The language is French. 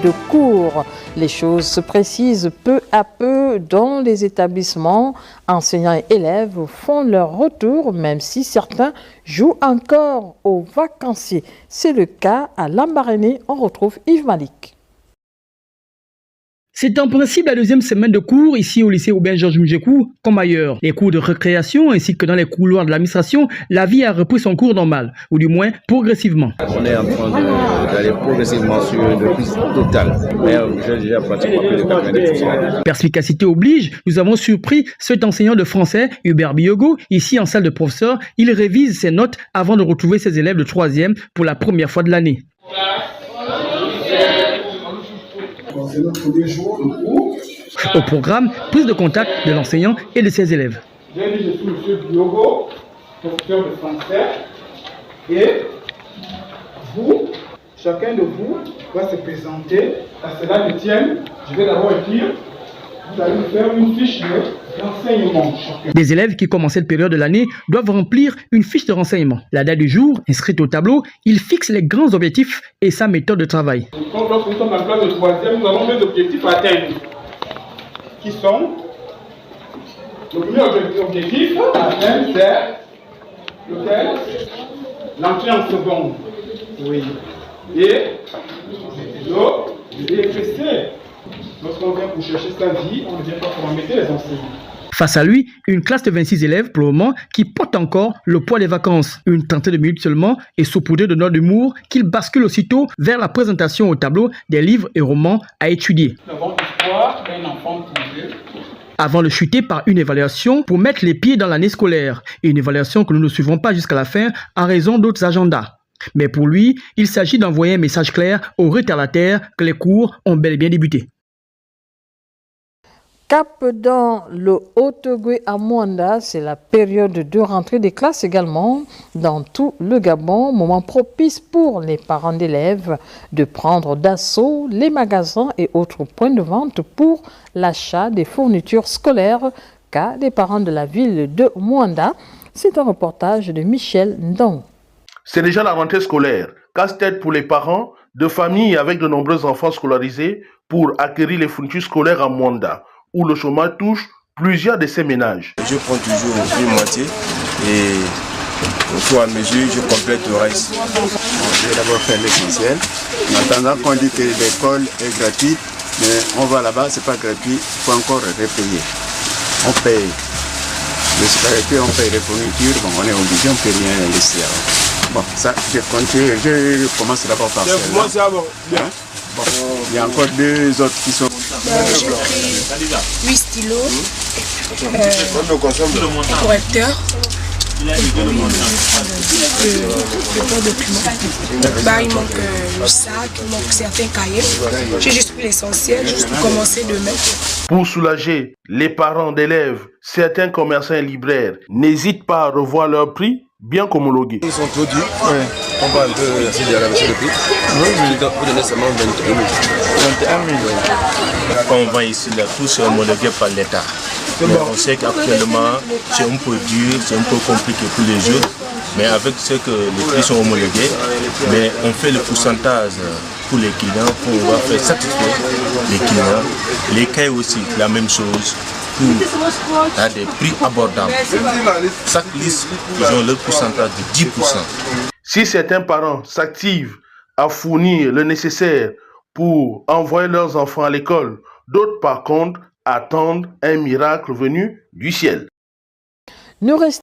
de cours. Les choses se précisent peu à peu dans les établissements. Enseignants et élèves font leur retour, même si certains jouent encore aux vacanciers. C'est le cas à Lambaréné. On retrouve Yves Malik. C'est en principe la deuxième semaine de cours ici au lycée Aubin-Georges Moujekou, comme ailleurs. Les cours de récréation ainsi que dans les couloirs de l'administration, la vie a repris son cours normal, ou du moins progressivement. On est en train d'aller progressivement sur une reprise totale, mais j'ai déjà pratiquement plus de 90%. Perspicacité oblige, nous avons surpris cet enseignant de français, Hubert Biogo, ici en salle de professeur. Il révise ses notes avant de retrouver ses élèves de 3e pour la première fois de l'année. Au programme, prise de contact de l'enseignant et de ses élèves. J'ai dit, je suis M. Biogo, professeur de français, et vous, chacun de vous, va se présenter. À cela ne tienne, je vais d'abord écrire. Vous allez faire une fiche d'enseignement. Des élèves qui, comme en cette période de l'année, doivent remplir une fiche de renseignement. La date du jour, inscrite au tableau, il fixe les grands objectifs et sa méthode de travail. Lorsque nous sommes en classe de 3e, nous avons des objectifs à atteindre. Qui sont le premier objectif à atteindre, c'est lequel? L'entrée en seconde. Oui. Et le DFC. Lorsqu'on vient pour chercher sa vie, on ne vient pas pour embêter les enseignants. Face à lui, une classe de 26 élèves pour le moment qui porte encore le poids des vacances. Une trentaine de minutes seulement et saupoudré de notes d'humour qu'il bascule aussitôt vers la présentation au tableau des livres et romans à étudier. Nous avons espoir d'un enfant privé. Avant de chuter par une évaluation pour mettre les pieds dans l'année scolaire. Une évaluation que nous ne suivrons pas jusqu'à la fin en raison d'autres agendas. Mais pour lui, il s'agit d'envoyer un message clair aux retardataires que les cours ont bel et bien débuté. Cap dans le Haut-Ogooué à Mwanda, c'est la période de rentrée des classes également dans tout le Gabon, moment propice pour les parents d'élèves de prendre d'assaut les magasins et autres points de vente pour l'achat des fournitures scolaires, cas des parents de la ville de Mwanda. C'est un reportage de Michel Ndong. C'est déjà la rentrée scolaire, casse-tête pour les parents de familles avec de nombreux enfants scolarisés pour acquérir les fournitures scolaires à Mwanda, où le chômage touche plusieurs de ces ménages. Je prends toujours une moitié et au fur et à mesure, je complète le reste. Je vais d'abord faire l'essentiel. En attendant qu'on dit que l'école est gratuite, mais on va là-bas, c'est pas gratuit, il faut encore repayer. On paye les spaghettis, on paye les fournitures, bon, on est obligé, on ne peut rien laisser. Bon, ça, je continue, je commence d'abord par celle-là. Bon, il y a encore deux autres qui sont... J'ai pris 8 stylos, un correcteur, et puis le bon document. Il manque le sac, il manque certains cahiers. J'ai juste pris l'essentiel, juste pour commencer demain. Pour soulager les parents d'élèves, certains commerçants et libraires n'hésitent pas à revoir leurs prix bien homologués. Ils sont trop durs. Ouais. On va un peu essayer de rabaisser le prix. Vous donnez seulement 21 000. 21 000. Quand on vend ici, là, tout c'est homologué par l'État. Mais on sait qu'actuellement, c'est un peu dur, c'est un peu compliqué pour les jours. Mais avec ce que les prix sont homologués, mais on fait le pourcentage pour les clients pour pouvoir faire satisfaire les clients. Les cahiers aussi, la même chose. À des prix abordables. Chaque liste, ils ont leur pourcentage de 10%. Si certains parents s'activent à fournir le nécessaire pour envoyer leurs enfants à l'école, d'autres par contre attendent un miracle venu du ciel. Nous restons